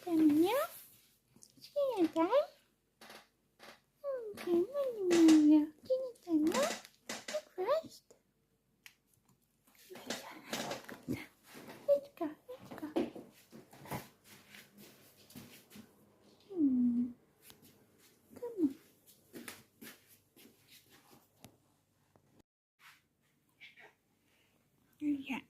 Temennya, sini kan? Okay, Maria, sini tanya. Look first. Let's go, let's go. Come on. Yeah.